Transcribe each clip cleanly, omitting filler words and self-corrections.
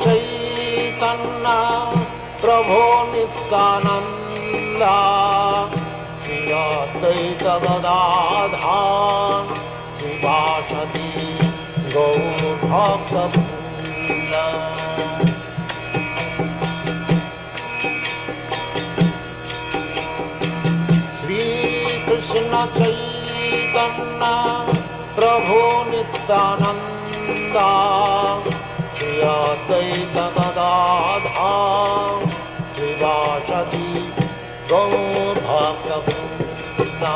Chaitanya Prabhu Nityananda Shri Advaita Gadadhar Srivasati Gaur Bhakta Vrinda. Shri Krishna Chaitanya Prabhu Nityananda Shri Advaita Gadadhar Srivasati Gaur Bhakta Vrinda.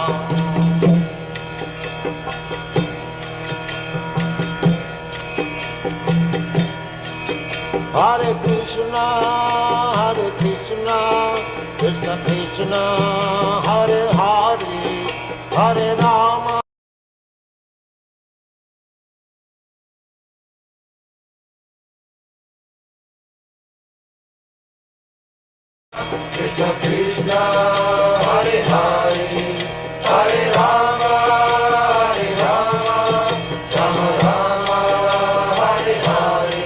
Hare Krishna, Krishna Krishna, Hare Hare, Hare Rama. Krishna Krishna, Hare Hare, Hare Rama, Hare Rama, Rama Rama, Hare Hare.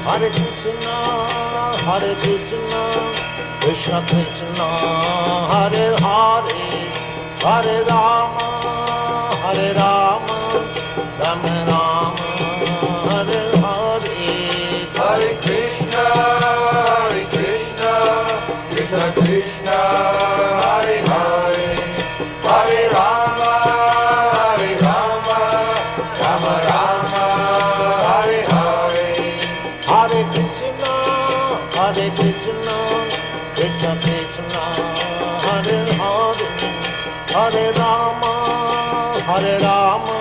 Hare Krishna, Krishna Krishna, Hare Hare, Hare Rama, Hare Rama, Rama Rama, Hare Hare. Hare Krishna, Krishna Krishna, Hare Hare, Hare Rama, Hare Rama, Rama Rama, Hare Hare. Hare Krishna, Krishna Krishna, Hare Hare, Hare Rama, Hare Rama,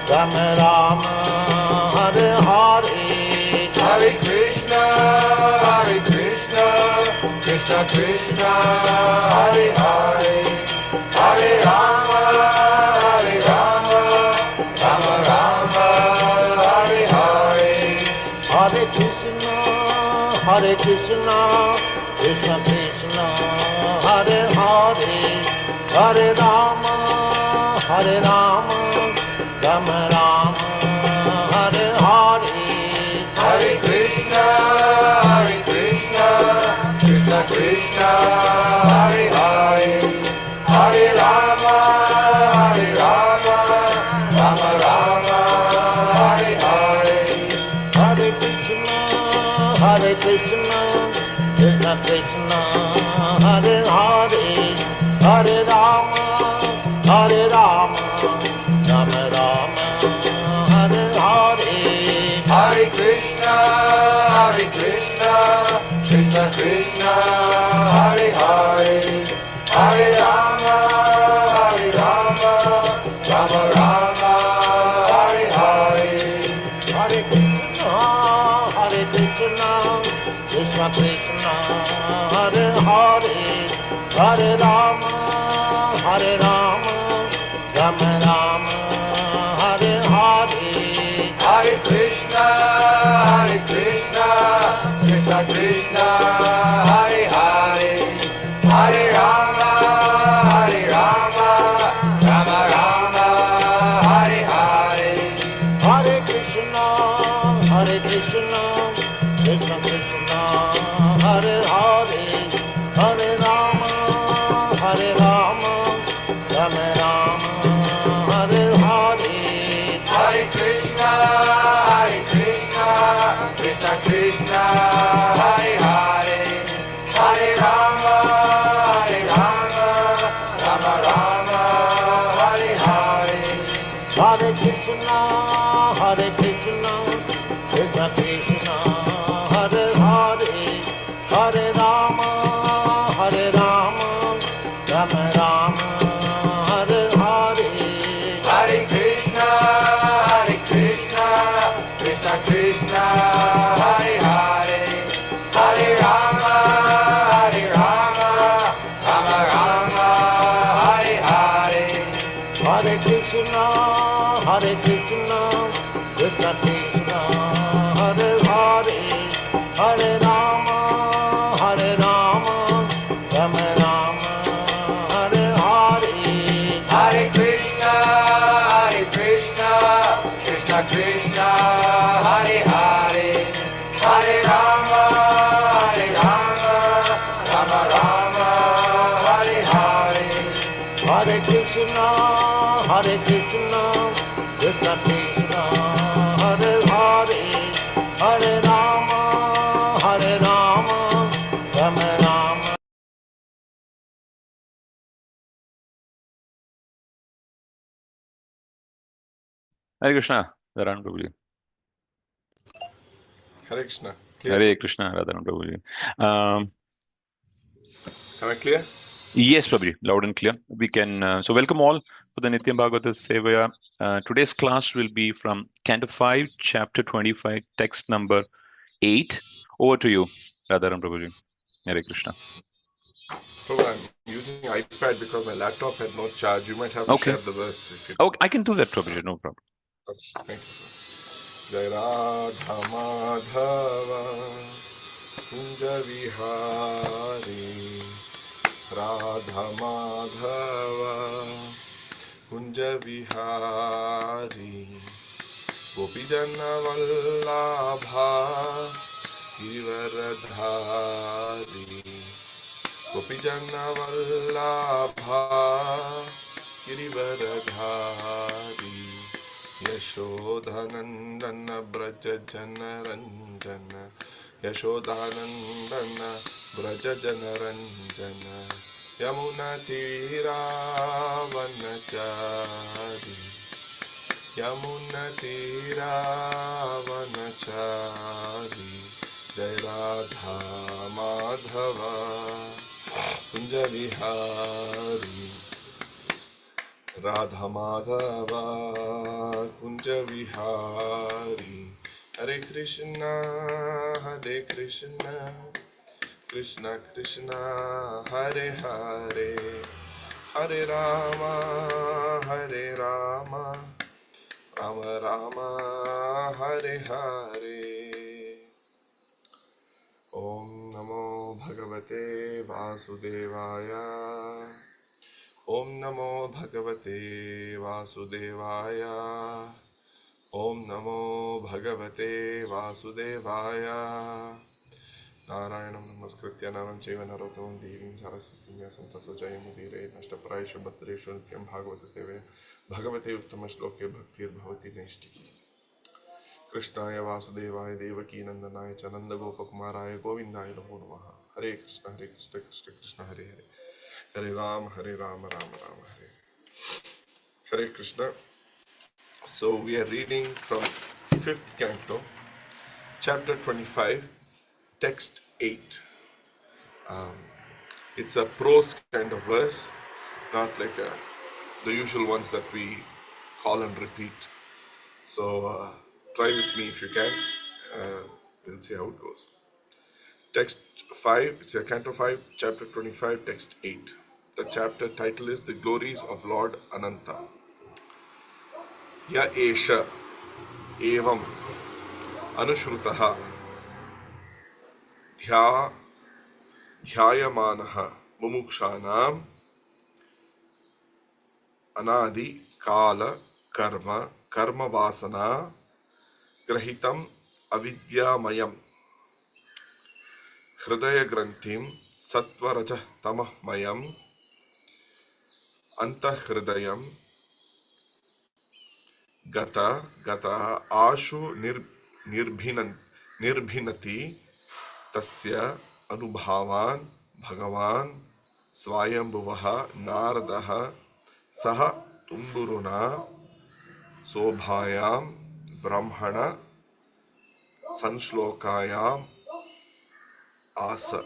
Rama Rama, Hare Hare. Hare Krishna, Krishna Krishna, Hare Hare, Hare Rama, Hare Rama, Rama Rama, Hare Hare. Hare Krishna, Krishna Krishna, Hare Hare, Hare Rama, Hare Rama, Rama Rama, Hare Hare. Hare Krishna, Krishna Krishna, Hare Hare, Hare Rama, Hare Rama, Rama Rama, Hare Hare. Hare Krishna, Krishna Krishna, Hare Hare, Hare Rama, Hare Rama, Rama Rama, Hare Hare. Hare Krishna, Krishna Krishna, Hare Hare, Hare Rama, Hare Rama, Rama Rama, Hare Hare. Hare Krishna, Krishna Krishna, Hare Hare, Hare Rama, Hare Rama, Rama Rama, Hare Hare. Hare Krishna, Krishna Krishna, Hare Hare, Hare Rama, Hare Rama, Rama Rama, Hare Hare. Hare Krishna, Krishna Krishna, Hare Hare, Hare Rama, Hare Rama, Rama Rama, Hare Hare. Hare Krishna, Krishna Krishna, Hare Hare, Hare Rama, Hare Rama, Rama Rama, Hare Hare. Hare Krishna, Krishna Krishna, Hare Hare, Hare Rama, Hare Rama, Rama Rama, Hare Hare. Hare Krishna, Krishna Krishna, Hare Hare, Hare Rama, Hare Rama, Rama Rama, Hare Hare. Hare Krishna, Krishna Krishna, Hare Hare, Hare Rama, Hare Rama, Rama Rama, Hare Hare. Hare Krishna, Krishna Krishna, Hare Hare, Hare Krishna Krishna, Hare Hare, Hare Rama, Rama Rama. Hare Krishna, Radharan Prabhuji. Hare Krishna. Clear? Hare Krishna, Radharan Prabhuji. Am I clear? Yes, Prabhuji, loud and clear. We can. So, welcome all to the Nityam Bhagavata Sevaya. Today's class will be from Canto 5, Chapter 25, text number 8. Over to you, Radharan Prabhuji. Hare Krishna. Prabhu, I'm using iPad because my laptop had no charge. You might have to Okay. share the verse. If you Okay, I can do that, Prabhuji, no problem. Thank you. Jai Radha Madhava Kunja Vihari Radha Madhava Kunja Vihari Gopijana Vallabha Givaradhari Gopijana Vallabha Girivaradhari Yashodhanandana Braja Janaranjana Yashodhanandana Braja Janaranjana Yamuna Tira Vanachari Yamuna Tira Vanachari Jai Radha Madhava Kunja Vihari Radha Madhava Kunja Vihari Hare Krishna Krishna Krishna Hare Hare Hare Rama Rama Rama Hare Hare Om Namo Bhagavate Vasudevaya Om Namo Bhagavate Vasudevaya Om Namo Bhagavate Vasudevaya Narayanam Namaskritya Naram Chaiva Narottamam Devim Saraswatim Vyasam Tato Jayamudire Nashtaprayeshu Bhattreshu Nityam Bhagavata Sevaya Bhagavate Uttama Shloke Bhaktir Bhavati Naishtiki Krishnaya Vasudevaya Devaki Nandanaya Chananda Gopakumaraya Govindaya Namo Namaha Hare Krishna Krishna Krishna Hare Hare Hare Rama Rama Rama Hare Krishna. So we are reading from 5th canto, chapter 25, text 8. It's a prose kind of verse, not like the usual ones that we call and repeat. So try with me if you can. We'll see how it goes. Text 5, it's a canto 5, chapter 25, text 8. The chapter title is The Glories of Lord Ananta. Ya Esha Evam Anushrutaha Dhyayamanah Mumukshanaam Anadi Kala Karma Vasana Grahitam Avidyamayam Hridaya Granthim Sattvarajah Tamahmayam Antahridayam Gata Ashu Nirbhinati Tasya Anubhavan Bhagavan Swayambhuvaha Naradaha Saha Tumburuna Sobhayam Brahmana Sanshlokayam Asa.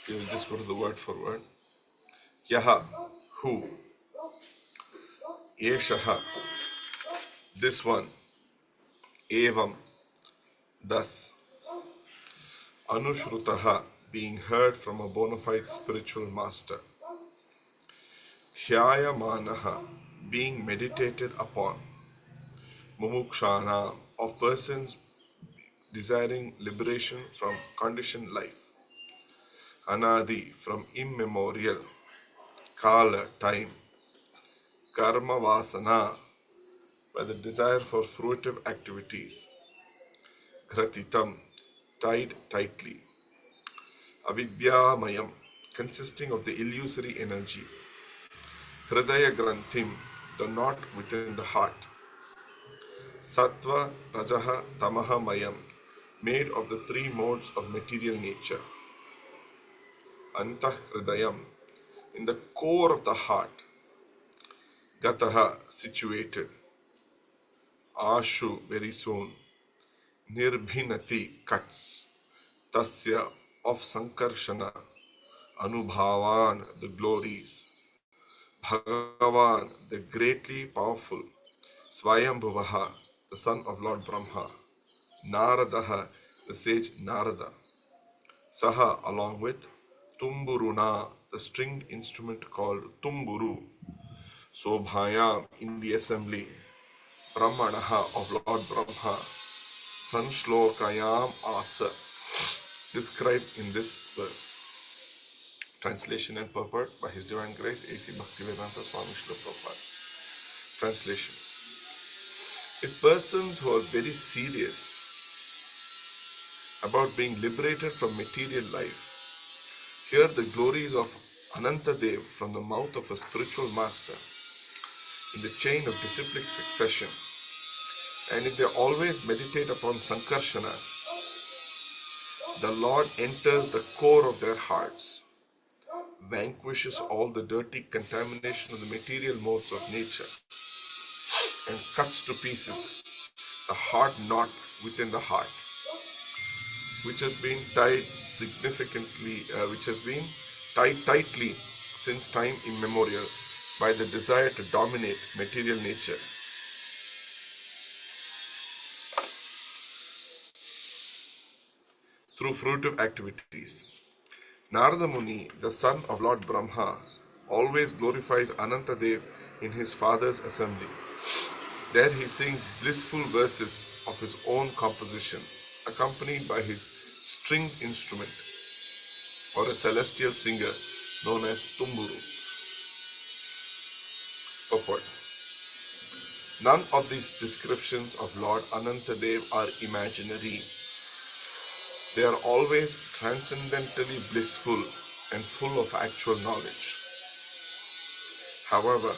You will just go to the word for word. Yaha, who? Yeshaha, this one. Evam, thus. Anushrutaha, being heard from a bona fide spiritual master. Dhyayamanaha, being meditated upon. Mumukshana, of persons desiring liberation from conditioned life. Anadi, from immemorial. Kala, time. Karma vasana, by the desire for fruitive activities. Gratitam, tied tightly. Avidyamayam, consisting of the illusory energy. Hridaya Granthim, the knot within the heart. Sattva, Rajaha, Tamaha, Mayam, made of the three modes of material nature. Antah Hridayam, in the core of the heart. Gataha, situated. Ashu, very soon. Nirbhinati, cuts. Tasya, of Sankarshana. Anubhavan, the glories. Bhagavan, the greatly powerful. Swayambhuvaha, the son of Lord Brahma. Naradaha, the sage Narada. Saha, along with Tumburuna, the stringed instrument called Tumburu. Sobhayam, in the assembly. Brahmanaha, of Lord Brahma. Sanshlokayam asa, described in this verse. Translation and purport by His Divine Grace A.C. Bhaktivedanta Swami Srila Prabhupada. Translation. If persons who are very serious about being liberated from material life hear the glories of Anantadev from the mouth of a spiritual master in the chain of disciplic succession, and if they always meditate upon Sankarshana, the Lord enters the core of their hearts, vanquishes all the dirty contamination of the material modes of nature, and cuts to pieces the hard knot within the heart, which has been tied tightly since time immemorial by the desire to dominate material nature. Through fruitive activities. Narada Muni, the son of Lord Brahma, always glorifies Anantadev in his father's assembly. There he sings blissful verses of his own composition, accompanied by his stringed instrument, or a celestial singer known as Tumburu. Purport. None of these descriptions of Lord Anantadev are imaginary. They are always transcendentally blissful and full of actual knowledge. However,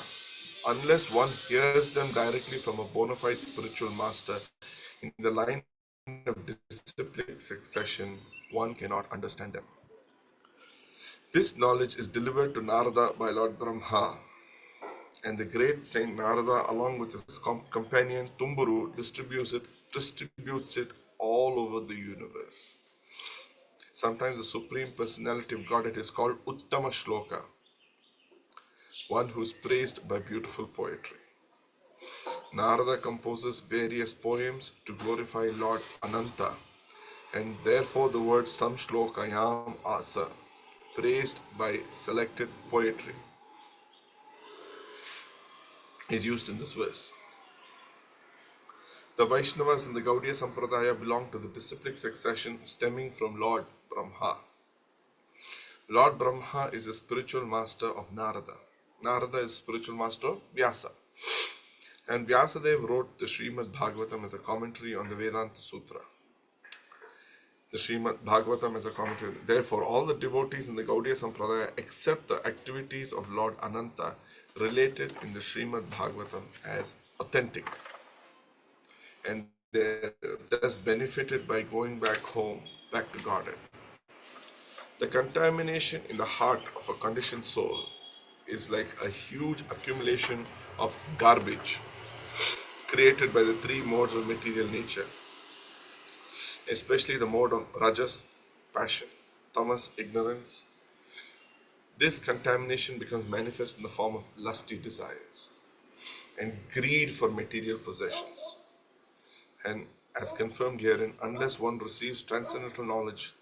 unless one hears them directly from a bona fide spiritual master in the line of disciplic succession, one cannot understand them. This knowledge is delivered to Narada by Lord Brahma, and the great Saint Narada, along with his companion Tumburu, distributes it all over the universe. Sometimes the Supreme Personality of Godhead is called Uttama Shloka, one who is praised by beautiful poetry. Narada composes various poems to glorify Lord Ananta, and therefore the word Samshlokayam Asa, praised by selected poetry, is used in this verse. The Vaishnavas in the Gaudiya Sampradaya belong to the disciplic succession stemming from Lord Brahma. Lord Brahma is the spiritual master of Narada. Narada is spiritual master of Vyasa. And Vyasadeva wrote the Srimad Bhagavatam as a commentary on the Vedanta Sutra. The Srimad Bhagavatam as a commentary. Therefore, all the devotees in the Gaudiya Sampradaya accept the activities of Lord Ananta related in the Srimad Bhagavatam as authentic, and they thus benefited by going back home, back to Godhead. The contamination in the heart of a conditioned soul is like a huge accumulation of garbage created by the three modes of material nature, especially the mode of rajas, passion, tamas, ignorance. This contamination becomes manifest in the form of lusty desires and greed for material possessions. And as confirmed herein, unless one receives transcendental knowledge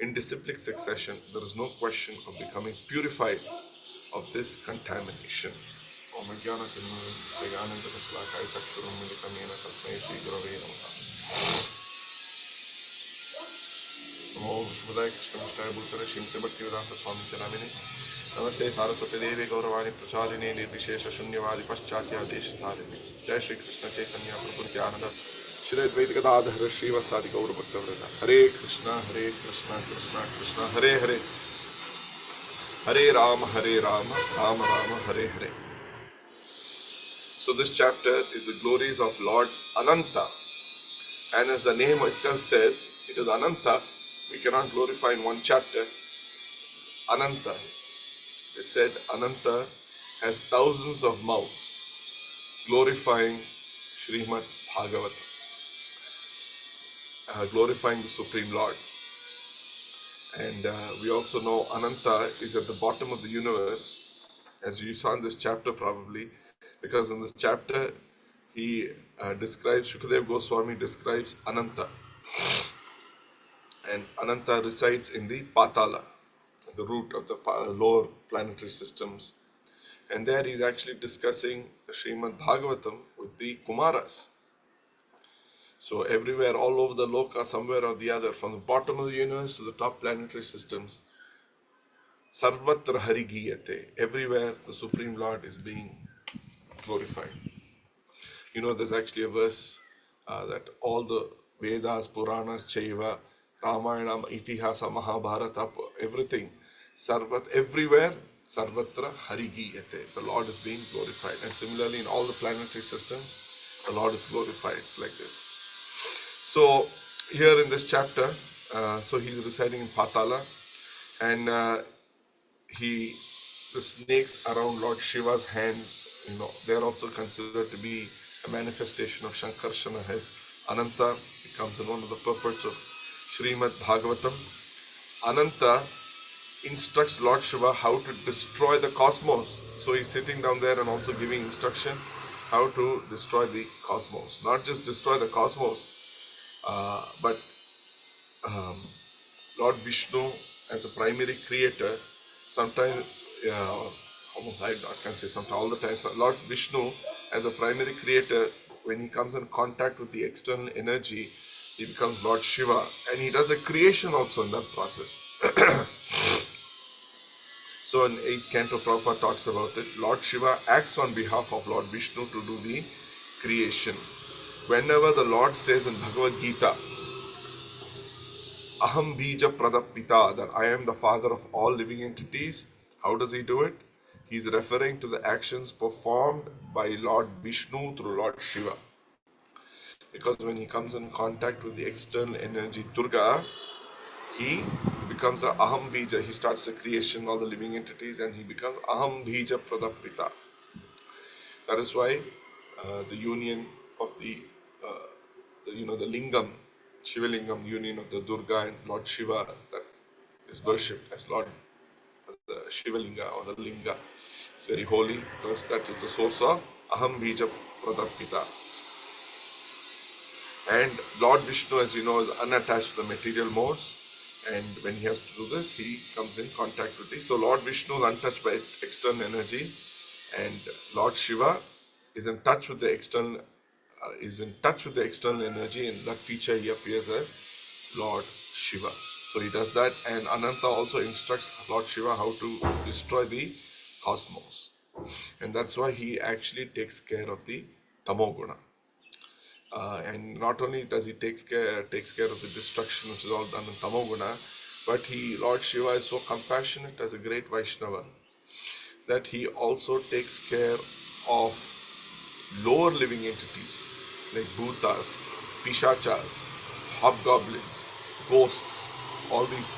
in disciplic succession, there is no question of becoming purified of this contamination. Om Shmudaya Krishna Vishnaya Bhutara Shrimati Bhaktivedanta Swami Namine Namaste Saraswati Devi Gauravani Pracharine Nirvishesha Shunyavadi Paschatya Deshatharine Jai Shri Krishna Chaitanya Prabhu Nityananda Shri Advaita Gadadhara Srivasadi Gaura Bhaktavrata Hare Krishna Krishna Krishna Hare Hare Hare Rama Rama Rama Hare Hare. So this chapter is the glories of Lord Ananta. And as the name itself says, it is Ananta. We cannot glorify in one chapter. Ananta. They said Ananta has thousands of mouths glorifying Srimad Bhagavatam, glorifying the Supreme Lord. And we also know Ananta is at the bottom of the universe, as you saw in this chapter probably, because in this chapter he describes, Shukadev Goswami describes Ananta. And Ananta resides in the Patala, the root of the lower planetary systems. And there he's actually discussing Srimad Bhagavatam with the Kumaras. So everywhere, all over the loka, somewhere or the other, from the bottom of the universe to the top planetary systems, Sarvatra Harigiyate, everywhere the Supreme Lord is being glorified. You know, there's actually a verse that all the Vedas, Puranas, Chaiva, Ramayana, Itihasa, Mahabharata, everything, everywhere, Sarvatra Harigiyate, the Lord is being glorified. And similarly, in all the planetary systems, the Lord is glorified like this. So, here in this chapter, so he's residing in Patala, and the snakes around Lord Shiva's hands, they're also considered to be a manifestation of Shankarshana. As Ananta becomes in one of the purports of Srimad Bhagavatam. Ananta instructs Lord Shiva how to destroy the cosmos. So he's sitting down there and also giving instruction how to destroy the cosmos. Not just destroy the cosmos, but Lord Vishnu as a primary creator, sometimes, I can say sometimes, all the time, Lord Vishnu as a primary creator, when he comes in contact with the external energy, he becomes Lord Shiva, and he does a creation also in that process. So in 8th Canto, Prabhupada talks about it. Lord Shiva acts on behalf of Lord Vishnu to do the creation. Whenever the Lord says in Bhagavad Gita, Aham Bija Pradapita, that I am the father of all living entities, how does he do it? He is referring to the actions performed by Lord Vishnu through Lord Shiva. Because when he comes in contact with the external energy Durga, he becomes a Aham Bija. He starts the creation of all the living entities, and he becomes Aham Bija Pradapita. That is why the union of the lingam, Shiva Lingam, union of the Durga and Lord Shiva, that is worshipped as Lord the Shiva Linga or the Linga. It's very holy because that is the source of Aham Bija Pradapita. And Lord Vishnu, as you know, is unattached to the material modes. And when he has to do this, he comes in contact with these. So Lord Vishnu is untouched by external energy, and Lord Shiva is in touch with the external energy. In that feature, he appears as Lord Shiva. So he does that, and Ananta also instructs Lord Shiva how to destroy the cosmos, and that's why he actually takes care of the Tamoguna. And not only does he takes care of the destruction, which is all done in Tamoguna, but Lord Shiva is so compassionate as a great Vaishnava that he also takes care of lower living entities like bhutas, pishachas, hobgoblins, ghosts, all these,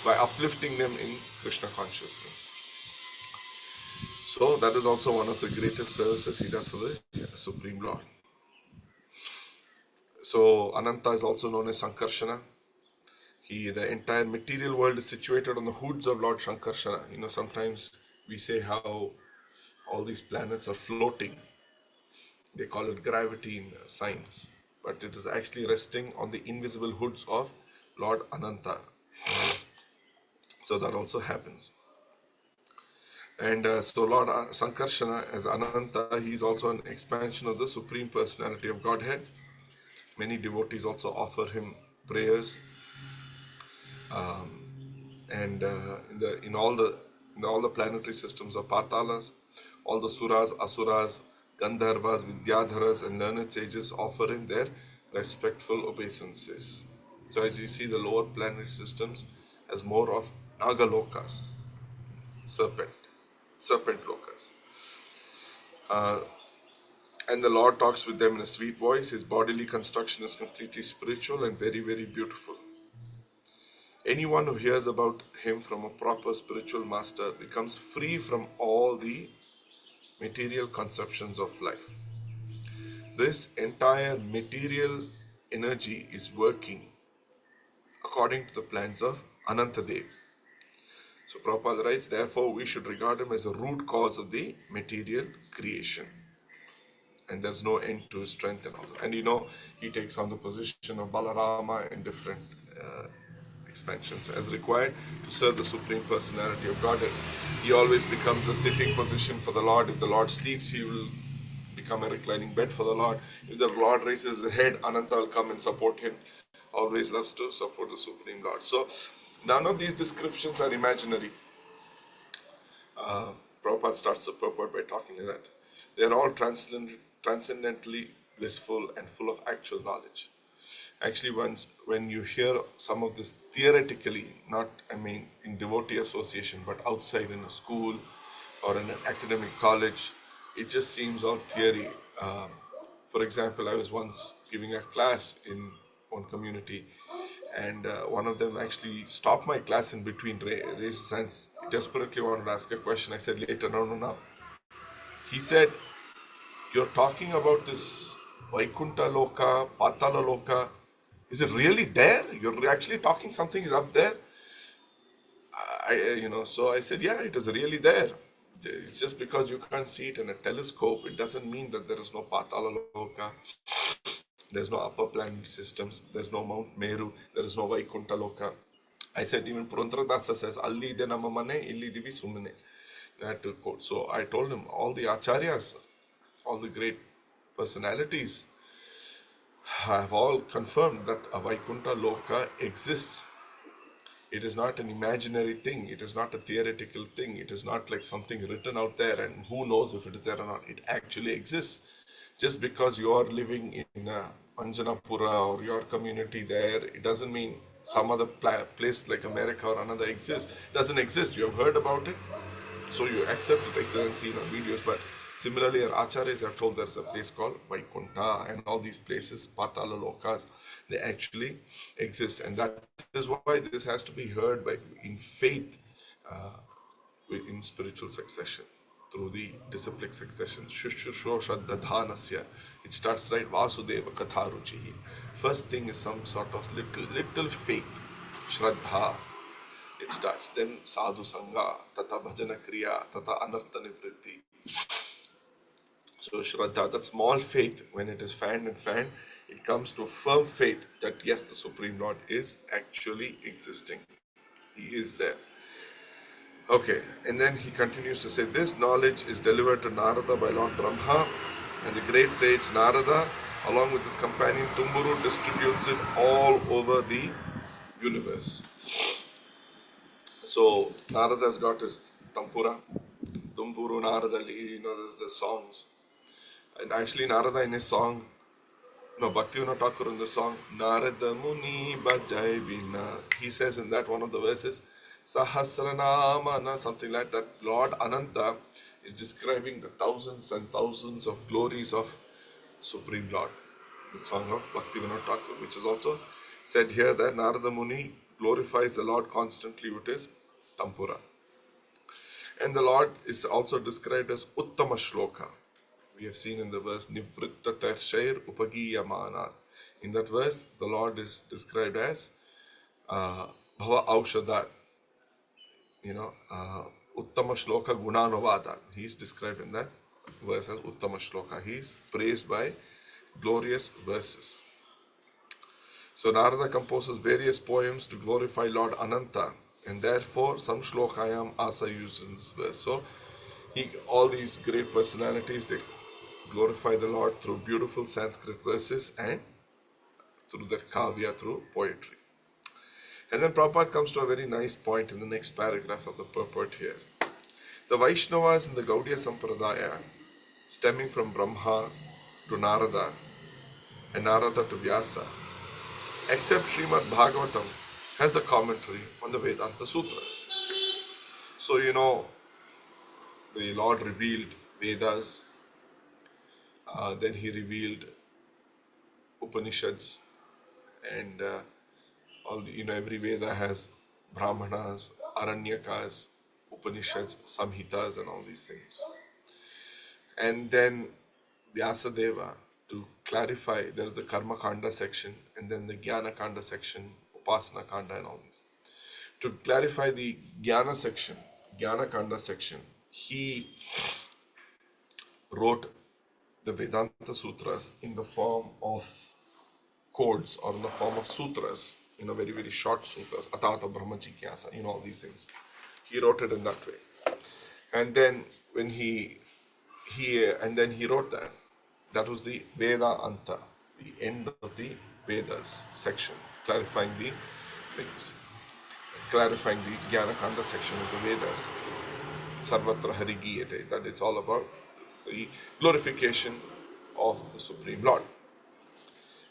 by uplifting them in Krishna consciousness. So that is also one of the greatest services he does for the Supreme Lord. So Ananta is also known as Sankarshana. The entire material world is situated on the hoods of Lord Sankarshana. Sometimes we say how all these planets are floating. They call it gravity in science, but it is actually resting on the invisible hoods of Lord Ananta. So that also happens. And so Lord Sankarshana as Ananta, he is also an expansion of the Supreme Personality of Godhead. Many devotees also offer him prayers, and in all the planetary systems of Patalas, all the Suras, Asuras, Gandharvas, Vidyadharas, and learned sages offer him their respectful obeisances. So as you see, the lower planetary systems as more of Nagalokas, serpent lokas. And the Lord talks with them in a sweet voice. His bodily construction is completely spiritual and very, very beautiful. Anyone who hears about him from a proper spiritual master becomes free from all the material conceptions of life. This entire material energy is working according to the plans of Anantadev. So Prabhupada writes, therefore we should regard him as a root cause of the material creation. And there's no end to his strength and all that. And he takes on the position of Balarama in different expansions as required to serve the Supreme Personality of Godhead. He always becomes the sitting position for the Lord. If the Lord sleeps, he will become a reclining bed for the Lord. If the Lord raises his head, Ananta will come and support him. Always loves to support the Supreme Lord. So none of these descriptions are imaginary. Prabhupada starts the purport by talking to that. They are all transcendently blissful and full of actual knowledge. Actually, when you hear some of this theoretically, not in devotee association, but outside in a school or in an academic college, it just seems all theory. For example, I was once giving a class in one community, and one of them actually stopped my class in between, raised his hands, desperately wanted to ask a question. I said later, no. He said, you're talking about this Vaikuntha Loka, Patala Loka. Is it really there? You're actually talking something is up there? So I said, yeah, it is really there. It's just because you can't see it in a telescope, it doesn't mean that there is no Patala Loka, there's no upper planet systems, there's no Mount Meru, there is no Vaikuntha Loka. I said, even Purandradasa says, Alli de namamane, illi divi sumane. I had to quote. So I told him, all the acharyas, all the great personalities have all confirmed that a Vaikuntha Loka exists. It is not an imaginary thing. It is not a theoretical thing. It is not like something written out there and who knows if it is there or not. It actually exists. Just because you are living in Anjanapura or your community there, it doesn't mean some other place like America or another exists. It doesn't exist. You have heard about it, so you accept it, exists and seen on videos. But similarly, our acharyas have told there's a place called Vaikuntha and all these places, Patala Lokas, they actually exist. And that is why this has to be heard in faith, in spiritual succession, through the disciplic succession. Shushrushosha Dadhanasya. It starts right, Vasudeva Katharuchihi. First thing is some sort of little faith, Shraddha. It starts. Then Sadhu Sangha, Tata Bhajana Kriya, Tata Anartha Nivritti. So Shraddha, that small faith, when it is fanned, it comes to firm faith that yes, the Supreme Lord is actually existing. He is there. Okay, and then he continues to say, this knowledge is delivered to Narada by Lord Brahma, and the great sage Narada, along with his companion Tumburu, distributes it all over the universe. So Narada has got his Tampura, Tumburu, Narada, there's the songs. And actually Narada in his song, Bhaktivinoda Thakur in the song, Narada Muni Bhajai Bina, he says in that one of the verses, Sahasranama, something like that, Lord Ananta is describing the thousands and thousands of glories of Supreme Lord. The song of Bhaktivinoda Thakur, which is also said here that Narada Muni glorifies the Lord constantly with his Tampura. And the Lord is also described as Uttama Shloka. We have seen in the verse Nivritta Tarshair Upagiyamanat. In that verse, the Lord is described as Bhava Aushadha. Uttama Shloka Gunanavada. He is described in that verse as Uttama Shloka. He is praised by glorious verses. So Narada composes various poems to glorify Lord Ananta, and therefore some Shlokayam Asa uses in this verse. So all these great personalities, they glorify the Lord through beautiful Sanskrit verses and through the kavya, through poetry. And then Prabhupada comes to a very nice point in the next paragraph of the purport here. The Vaishnavas in the Gaudiya Sampradaya, stemming from Brahma to Narada and Narada to Vyasa, except Srimad Bhagavatam has the commentary on the Vedanta Sutras. So, the Lord revealed Vedas Then he revealed Upanishads and all every Veda has Brahmanas, Aranyakas, Upanishads, Samhitas, and all these things. And then Vyasadeva, to clarify, there's the Karma Kanda section and then the Jnana Kanda section, Upasana Kanda, and all these. To clarify the Jnana section, Jnana Kanda section, he wrote the Vedanta Sutras in the form of codes or in the form of sutras, very, very short sutras, Atata Brahma Jigyasa, all these things. He wrote it in that way. And then when he wrote that, that was the Veda Anta, the end of the Vedas section, clarifying the things, clarifying the Jnana Kanda section of the Vedas, Sarvatra Hari Giyate, that it's all about the glorification of the Supreme Lord.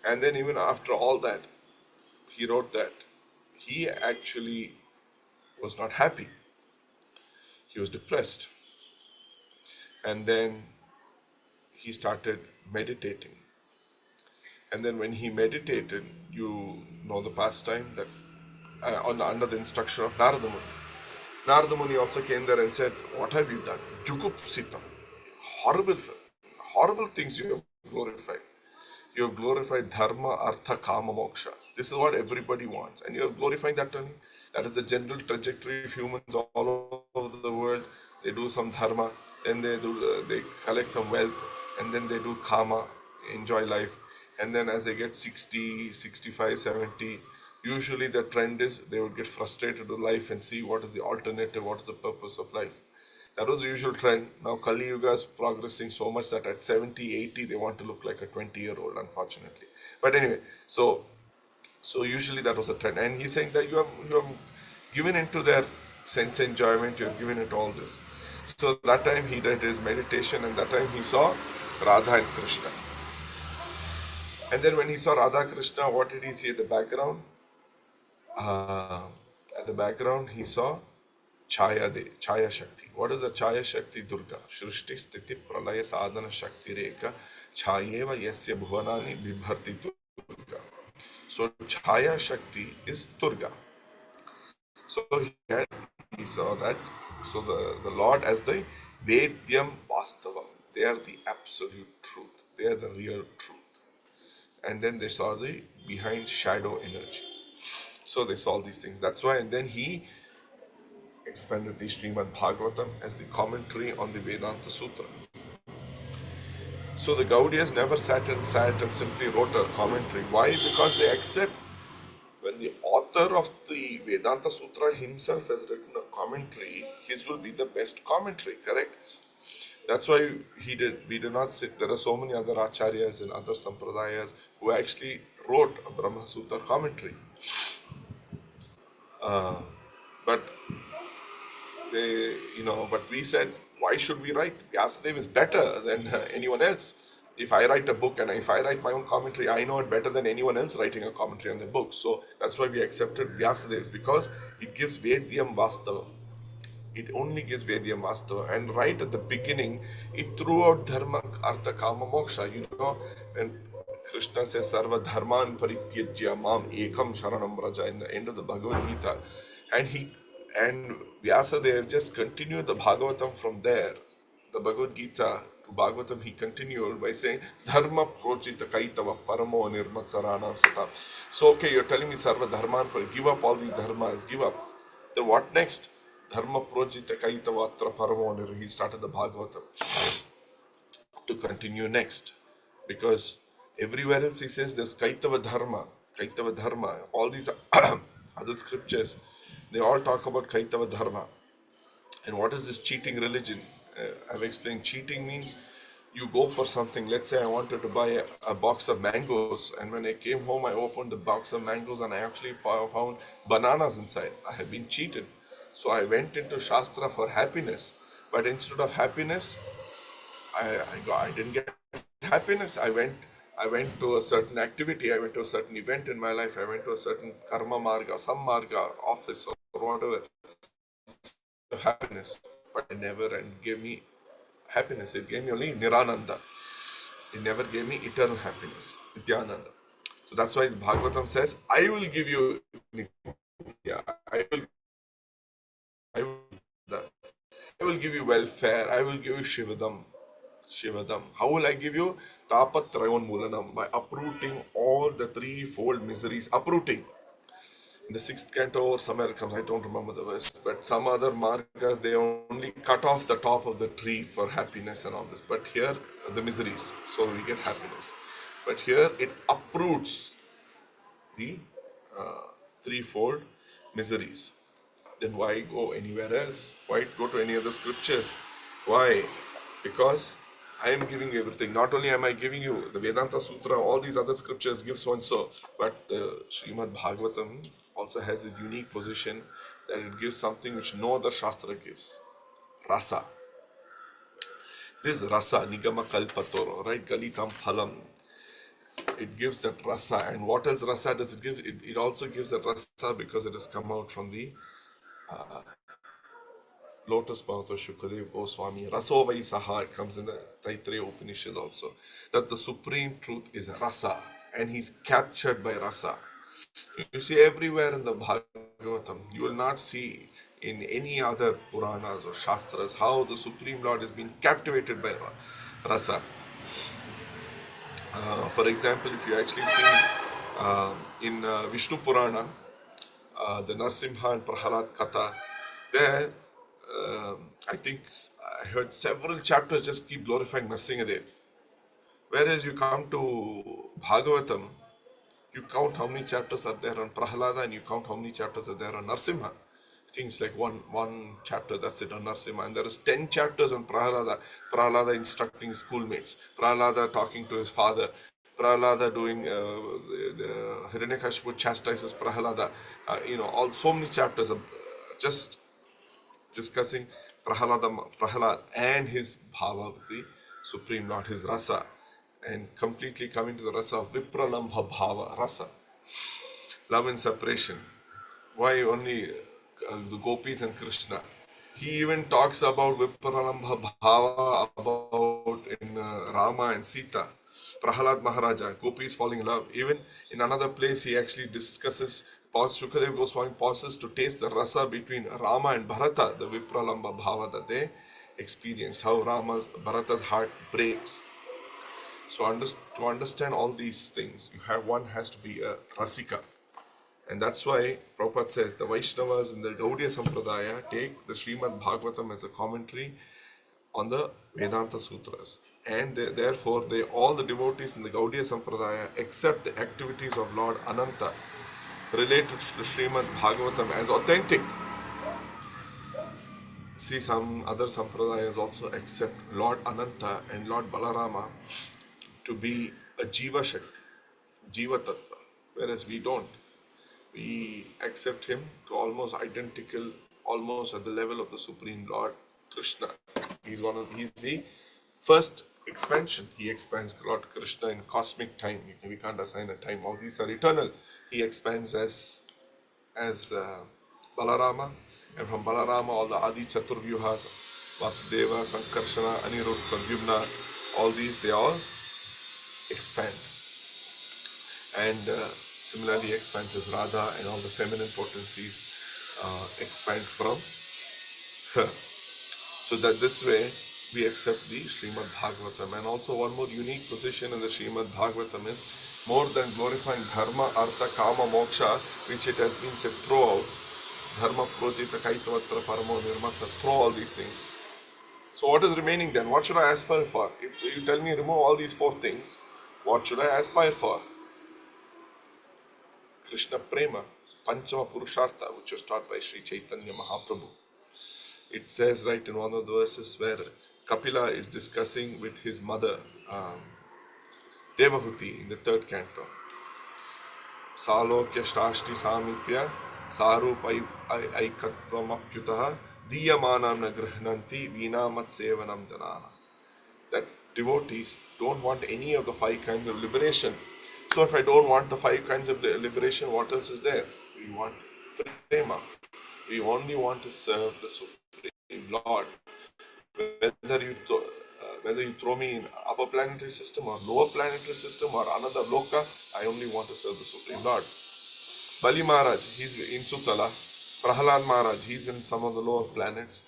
And then even after all that, he wrote that he actually was not happy. He was depressed. And then he started meditating. And then when he meditated, you know the pastime that under the instruction of Narada Muni. Narada Muni also came there and said, "What have you done? Jugupsitam. Horrible things you have glorified. You have glorified dharma, artha, kama, moksha. This is what everybody wants. And you are glorifying that only. That is the general trajectory of humans all over the world. They do some dharma, then they collect some wealth, and then they do kama, enjoy life. And then as they get 60, 65, 70, usually the trend is they would get frustrated with life and see what is the alternative, what is the purpose of life. That was the usual trend. Now Kali Yuga is progressing so much that at 70, 80, they want to look like a 20-year-old, unfortunately. But anyway, so usually that was the trend. And he's saying that you have given into their sense enjoyment, you have given it all this. So that time he did his meditation, and that time he saw Radha and Krishna. And then when he saw Radha Krishna, what did he see at the background? At the background, he saw Chaya Shakti. What is the Chaya Shakti? Durga. Shrishti Sthiti Pralaya Sadhana Shakti Reka Chayeva Yasya Bhuvanani Bibharti Durga. So Chaya Shakti is Durga. So he saw that. So the Lord as the Vedyam Vastavam. They are the absolute truth. They are the real truth. And then they saw the behind shadow energy. So they saw these things. That's why, and then he expanded the Srimad Bhagavatam as the commentary on the Vedanta Sutra. So the Gaudiyas never sat and simply wrote a commentary. Why? Because they accept when the author of the Vedanta Sutra himself has written a commentary, his will be the best commentary, correct? That's why we did not sit. There are so many other acharyas and other sampradayas who actually wrote a Brahma Sutra commentary. But but we said, why should we write? Vyasadeva is better than anyone else. If I write a book and if I write my own commentary, I know it better than anyone else writing a commentary on the book. So that's why we accepted Vyasadeva, because it gives Vedyam Vastava. It only gives Vedyam Vastava. And right at the beginning, it threw out Dharma, Artha, Kama, Moksha. When Krishna says, Sarva Dharman Parityajya Mam Ekam Sharanam Raja in the end of the Bhagavad Gita. And Vyasadeva just continued the Bhagavatam from there. The Bhagavad Gita to Bhagavatam, he continued by saying, Dharma Prochita Kaitava Paramo Nirmatsaranam Sata. So, okay, you're telling me Sarva Dharman, give up all these dharmas, give up. Then what next? Dharma Projita Kaitava Atra Paramo. He started the Bhagavatam to continue next. Because everywhere else he says there's Kaitava Dharma. All these other scriptures, they all talk about Kaitava Dharma. And what is this cheating religion? I've explained cheating means you go for something. Let's say I wanted to buy a box of mangoes, and when I came home, I opened the box of mangoes and I actually found bananas inside. I have been cheated. So I went into Shastra for happiness, but instead of happiness, I didn't get happiness. I went to a certain activity, I went to a certain event in my life, I went to a certain karma marga, some marga, office or whatever, of happiness, but it never gave me happiness. It gave me only Nirananda. He never gave me eternal happiness, Nityananda. So that's why Bhagavatam says, I will give you Nitya, I will, I will give you welfare, I will give you Shivadam. Shivadam. How will I give you? Tapat Trayon Mulanam, by uprooting all the threefold miseries. Uprooting. In the sixth canto or somewhere it comes, I don't remember the verse, but some other margas, they only cut off the top of the tree for happiness and all this. But here, the miseries, so we get happiness. But here it uproots the threefold miseries. Then why go anywhere else? Why go to any other scriptures? Why? Because I am giving you everything. Not only am I giving you the Vedanta Sutra, all these other scriptures give so and so, but the Srimad Bhagavatam also has this unique position that it gives something which no other Shastra gives. Rasa. This rasa, Nigama Kalpatoro, right? Galitam Phalam. It gives that rasa. And what else rasa does it give? It also gives that rasa because it has come out from the lotus mouth of Shukadev Goswami. Raso Vai Saha, it comes in the Taittiriya Upanishad also. That the supreme truth is rasa. And he's captured by rasa. You see everywhere in the Bhagavatam, you will not see in any other Puranas or Shastras how the Supreme Lord has been captivated by rasa. For example, if you actually see in Vishnu Purana, the Narsimha and Prahalad Katha, there, I think I heard several chapters just keep glorifying Narsingadev. Whereas you come to Bhagavatam, you count how many chapters are there on Prahalada and you count how many chapters are there on Narsimha. I think it's like one chapter, that's it, on Narsimha. And there is 10 chapters on Prahalada. Prahalada instructing his schoolmates. Prahalada talking to his father. Prahalada doing, the Hiranyakashipu chastises Prahalada. All so many chapters of just discussing Prahalad and his bhava with the Supreme Lord, his rasa, and completely coming to the rasa of Vipralambha bhava, rasa, love and separation. Why only the gopis and Krishna? He even talks about Vipralambha bhava about in Rama and Sita, Prahalad Maharaja, gopis falling in love. Even in another place, he actually discusses. Shukadev Goswami pauses to taste the rasa between Rama and Bharata, the Vipralambha bhava that they experienced, how Bharata's heart breaks. So to understand all these things, one has to be a rasika. And that's why Prabhupada says the Vaishnavas in the Gaudiya Sampradaya take the Srimad Bhagavatam as a commentary on the Vedanta Sutras. And therefore, all the devotees in the Gaudiya Sampradaya accept the activities of Lord Ananta related to Srimad Bhagavatam as authentic. See, some other Sampradayas also accept Lord Ananta and Lord Balarama to be a Jiva Shakti, Jiva Tattva, whereas we don't. We accept him to almost identical, almost at the level of the Supreme Lord Krishna. He's the first expansion. He expands Lord Krishna in cosmic time. We can't assign a time. All these are eternal. He expands as Balarama, and from Balarama all the Adi Chaturvyuhas, Vasudeva, Sankarshana, Anirudh, Pradyumna, all these, they all expand. And similarly expands as Radha, and all the feminine potencies expand from her. So that this way we accept the Srimad Bhagavatam. And also one more unique position in the Srimad Bhagavatam is more than glorifying Dharma, Artha, Kama, Moksha, which it has been said throughout, Dharma, Projita, Kaitavatra, Paramo, Nirmatsa, throw all these things. So what is remaining then? What should I aspire for? If you tell me remove all these 4 things, what should I aspire for? Krishna Prema, Panchama Purushartha, which was taught by Sri Chaitanya Mahaprabhu. It says right in one of the verses where Kapila is discussing with his mother, Devahuti, in the 3rd canto. Salokya Shtashti Samipya Sarup Aikatvam Diyamanam Nagrahnanti Vinamat Sevanam Janaha. That devotees don't want any of the 5 kinds of liberation. So if I don't want the 5 kinds of liberation, what else is there? We want prema. We only want to serve the Supreme Lord. Whether you Whether you throw me in upper planetary system or lower planetary system or another loka, I only want to serve the Supreme Lord. Bali Maharaj, he's in Sutala. Prahalad Maharaj, he's in some of the lower planets.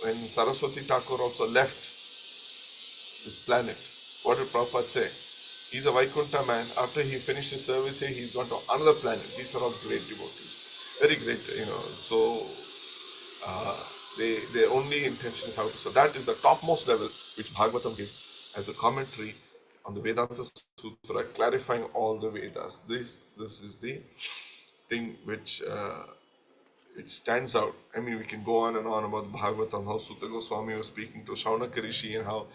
When Saraswati Thakur also left this planet, what did Prabhupada say? He's a Vaikuntha man. After he finished his service here, he's gone to another planet. These are all great devotees. Very great, So their only intention is how to. So that is the topmost level which Bhagavatam gives as a commentary on the Vedanta Sutra, clarifying all the Vedas. This is the thing which stands out. I mean, we can go on and on about Bhagavatam, how Sutta Goswami was speaking to Shaunaka Rishi, and how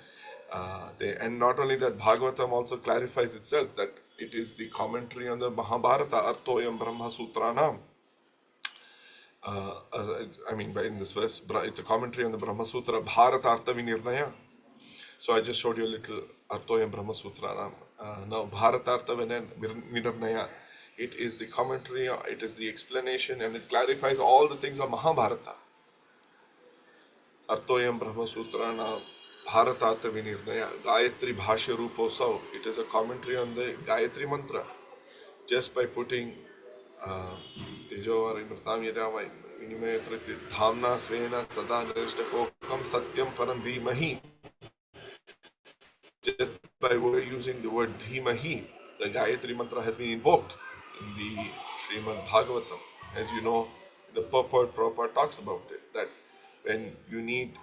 and not only that, Bhagavatam also clarifies itself that it is the commentary on the Mahabharata, Artoyam Brahma Sutranam. I mean, in this verse, it's a commentary on the Brahma Sutra, Bharata Artha Vinirnaya. So I just showed you a little Artoyam Brahma Sutranam. Now, Bharata Artha Vinirnaya, it is the commentary, it is the explanation, and it clarifies all the things of Mahabharata. Artoyam Brahma Sutranam, Bharata Artha Vinirnaya, Gayatri Bhashya Ruposau, it is a commentary on the Gayatri Mantra. Just by putting Tejovar Imratam Yadama Vinimaya Dhamna Svena Sada Nirishtakokam Satyam Param Dhimahi. Just by using the word Dhimahi, the Gayatri Mantra has been invoked in the Srimad Bhagavatam. As you know, the purport Prabhupada talks about it, that when you need,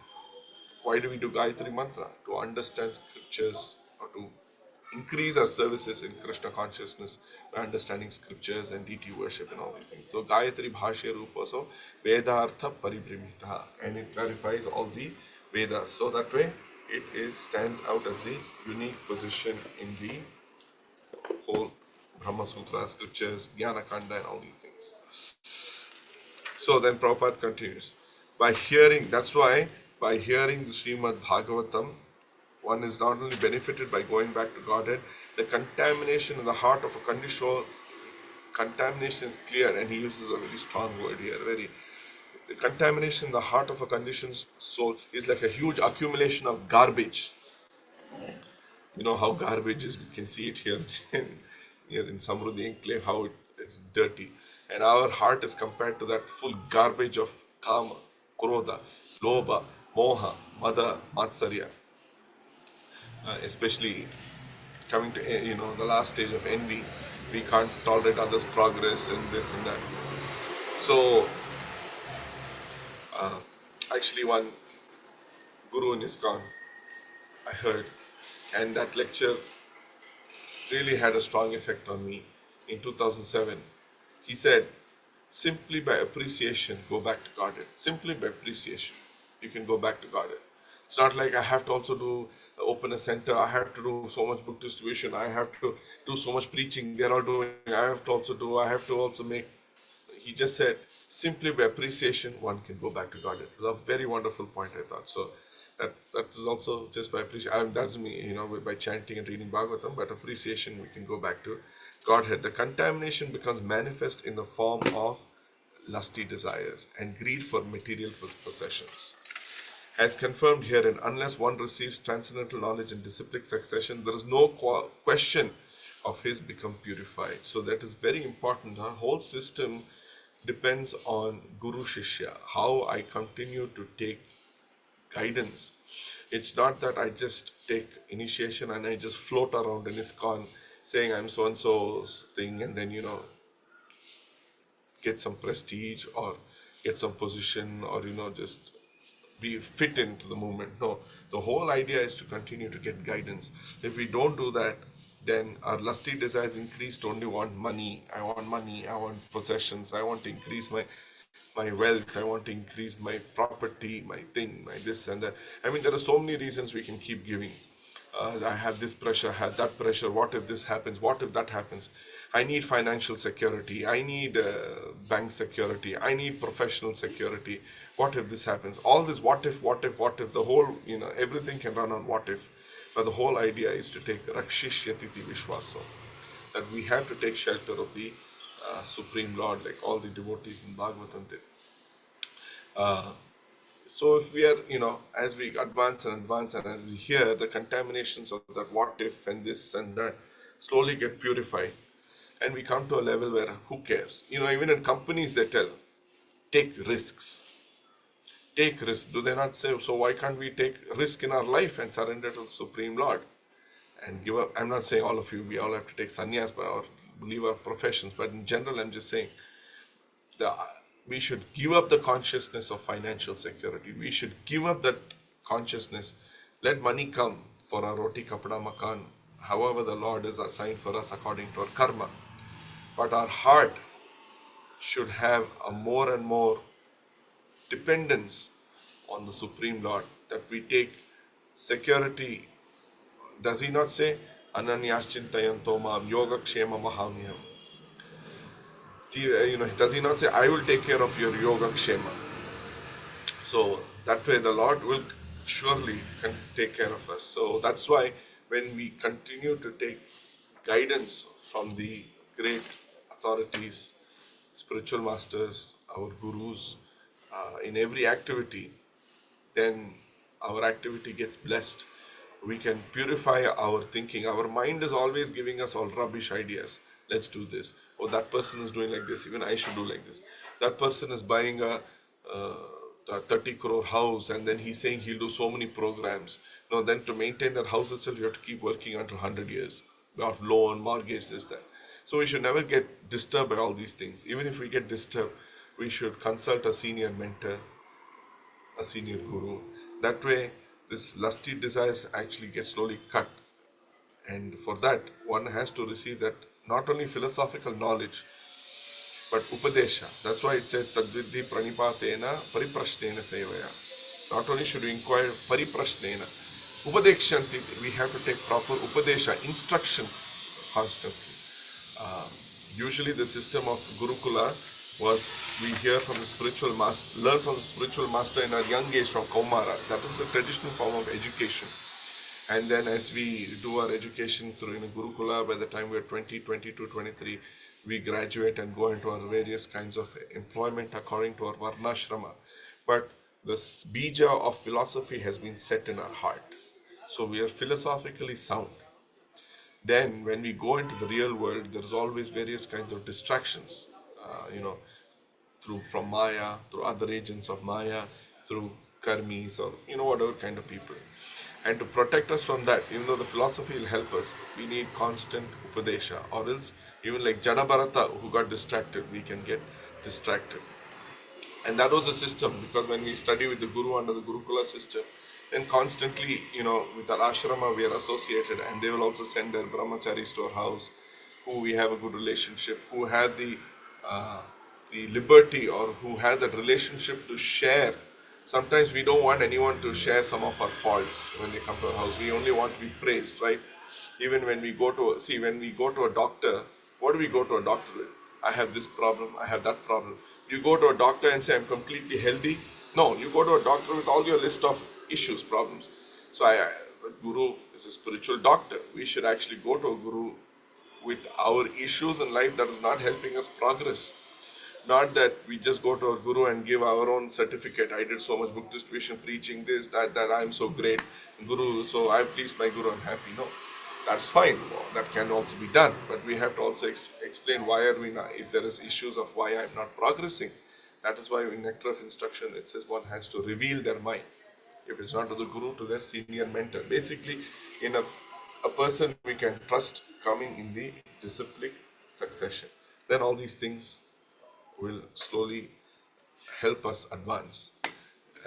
why do we do Gayatri Mantra? To understand scriptures, or to increase our services in Krishna consciousness by understanding scriptures and deity worship and all these things. So Gayatri Bhashya Rupa, so Vedartha Paribrimita, and it clarifies all the Vedas. So that way it stands out as the unique position in the whole Brahma Sutra, scriptures, Jnana Kanda and all these things. So then Prabhupada continues. By hearing the Srimad Bhagavatam, one is not only benefited by going back to Godhead, the contamination in the heart of a conditional contamination is clear, and he uses a very strong word here. The contamination in the heart of a conditioned soul is like a huge accumulation of garbage. You know how garbage is, we can see it here in Samruddhi Enclave, how it is dirty. And our heart is compared to that full garbage of kama, krodha, lobha, moha, mada, matsarya. Especially coming to the last stage of envy, we can't tolerate others' progress and this and that. So actually one guru in ISKCON I heard, and that lecture really had a strong effect on me in 2007. He said, simply by appreciation, go back to Godhead. Simply by appreciation, you can go back to Godhead. It's not like I have to also open a center, I have to do so much book distribution, I have to do so much preaching, they're all doing, I have to also make. He just said, simply by appreciation, one can go back to Godhead. It was a very wonderful point, I thought. So that is also just by appreciation. That's me, by chanting and reading Bhagavatam, but appreciation, we can go back to Godhead. The contamination becomes manifest in the form of lusty desires and greed for material possessions. As confirmed herein, unless one receives transcendental knowledge and disciplic succession, there is no question of his become purified. So that is very important. Our whole system depends on Guru Shishya, how I continue to take guidance. It's not that I just take initiation and I just float around in ISKCON saying I'm so-and-so's thing, and then, get some prestige or get some position or, just be fit into the movement. No, the whole idea is to continue to get guidance. If we don't do that, then our lusty desires increase to only want money. I want possessions, I want to increase my wealth, I want to increase my property, my thing, my this and that. I mean, there are so many reasons we can keep giving. I have this pressure, I have that pressure, what if this happens, what if that happens? I need financial security, I need bank security, I need professional security, what if this happens? All this what if, the whole, everything can run on what if. But the whole idea is to take Rakshishyatiti Vishwaso, that we have to take shelter of the Supreme Lord, like all the devotees in Bhagavatam did. So if we are, as we advance and advance and as we hear, the contaminations of that what if and this and that slowly get purified, and we come to a level where who cares? Even in companies they tell, take risks. Take risks. Do they not say, so why can't we take risk in our life and surrender to the Supreme Lord and give up? I'm not saying all of you, we all have to take sannyas or leave our professions, but in general, I'm just saying the, we should give up the consciousness of financial security. We should give up that consciousness. Let money come for our roti kapada makan, however the Lord is assigned for us according to our karma. But our heart should have a more and more dependence on the Supreme Lord, that we take security. Does he not say, Ananyascintayanto mam yoga kshema mahamyam? Does he not say, I will take care of your yoga kshema? So that way the Lord will surely take care of us. So that's why when we continue to take guidance from the great authorities, spiritual masters, our gurus, in every activity, then our activity gets blessed. We can purify our thinking. Our mind is always giving us all rubbish ideas. Let's do this. Oh, that person is doing like this. Even I should do like this. That person is buying a 30 crore house, and then he's saying he'll do so many programs. No, then to maintain that house itself, you have to keep working until 100 years. Of loan, mortgage, this, that. So we should never get disturbed by all these things. Even if we get disturbed, we should consult a senior mentor, a senior guru. That way, this lusty desires actually get slowly cut. And for that, one has to receive that not only philosophical knowledge, but upadesha. That's why it says tadvidhi pranipatena pariprashnena sevaya. Not only should we inquire pariprashnena, upadekshanti, we have to take proper upadesha, instruction constantly. Usually the system of Gurukula was we hear from the spiritual master, learn from the spiritual master in our young age from Kaumara. That is a traditional form of education. And then as we do our education through in a Gurukula, by the time we're 20, 22, 23, we graduate and go into our various kinds of employment according to our Varnashrama. But the bija of philosophy has been set in our heart. So we are philosophically sound. Then when we go into the real world, there's always various kinds of distractions, from Maya, through other agents of Maya, through karmis, or whatever kind of people. And to protect us from that, even though the philosophy will help us, we need constant upadesha, or else even like Jada Bharata, who got distracted, we can get distracted. And that was the system, because when we study with the Guru under the Gurukula system, then constantly, with our ashrama we are associated, and they will also send their brahmacharis to our house, who we have a good relationship, who have the liberty, or who has that relationship to share. Sometimes we don't want anyone to share some of our faults when they come to our house. We only want to be praised, right? Even when we go to a doctor, what do we go to a doctor with? I have this problem, I have that problem. You go to a doctor and say, I'm completely healthy. No, you go to a doctor with all your list of issues, problems. So the Guru is a spiritual doctor. We should actually go to a Guru with our issues in life that is not helping us progress. Not that we just go to our Guru and give our own certificate. I did so much book distribution, preaching this, that I'm so great. Guru, so I pleased my Guru, I'm happy. No, that's fine. That can also be done. But we have to also explain why are we not, if there is issues of why I'm not progressing. That is why in Nectar of Instruction, it says one has to reveal their mind. If it's not to the Guru, to their senior mentor. Basically, in a person we can trust coming in the disciplic succession. Then all these things will slowly help us advance.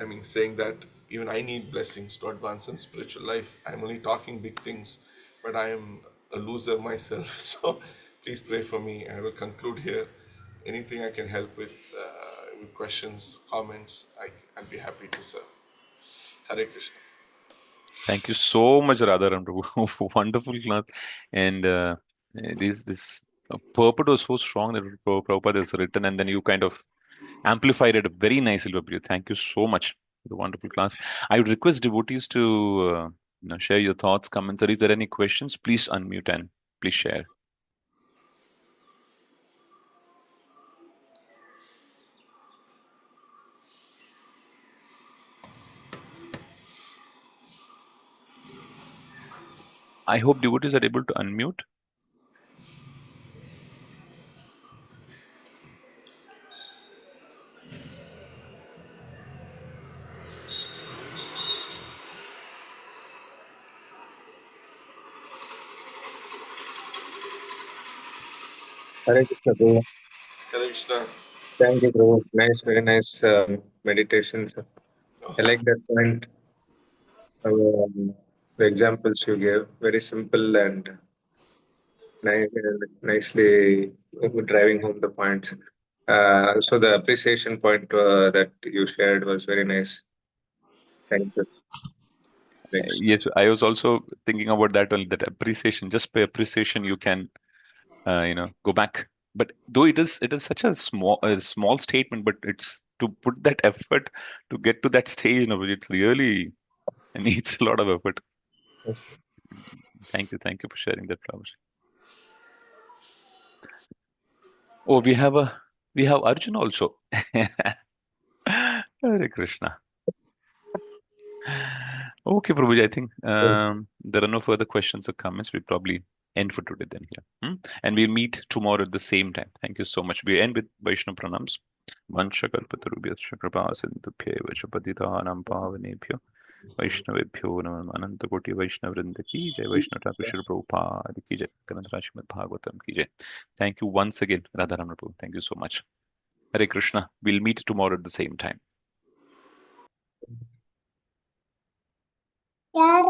I mean, saying that even I need blessings to advance in spiritual life. I'm only talking big things, but I am a loser myself. So please pray for me. I will conclude here. Anything I can help with questions, comments, I'll be happy to serve. Hare Krishna. Thank you so much, Radharam. Wonderful class. And this purport was so strong that Prabhupada has written, and then you kind of amplified it very nicely. Thank you so much for the wonderful class. I would request devotees to share your thoughts, comments, or if there are any questions, please unmute and please share. I hope devotees are able to unmute. Hare Krishna, bro. Hare Krishna. Thank you, bro. Nice, very nice meditation, sir. I like that point. The examples you gave, very simple and nicely driving home the points. So the appreciation point that you shared was very nice. Thank you. Next. Yes, I was also thinking about that only, that appreciation, just by appreciation, you can, go back. But though it is such a small statement, but it's to put that effort to get to that stage, it's really needs a lot of effort. Thank you for sharing that, Prabhu. Oh, we have Arjun also. Hare Krishna. Okay, Prabhuji, I think there are no further questions or comments. We probably end for today then here. And we'll meet tomorrow at the same time. Thank you so much. We end with Vaishnav Pranams. Vanchakalpatarubhyascha kripasindubhya vachapatitanam pavanebhyo Vaishnavebhyo namam Anantakoti Vaishnavrinda ki jai Vaishnav Thakur Srila Prabhupada ki jai Kanadra Srimad Bhagavatam ki jai. Thank you once again, Radharamana Prabhu. Thank you so much. Hare Krishna. We'll meet tomorrow at the same time. யார்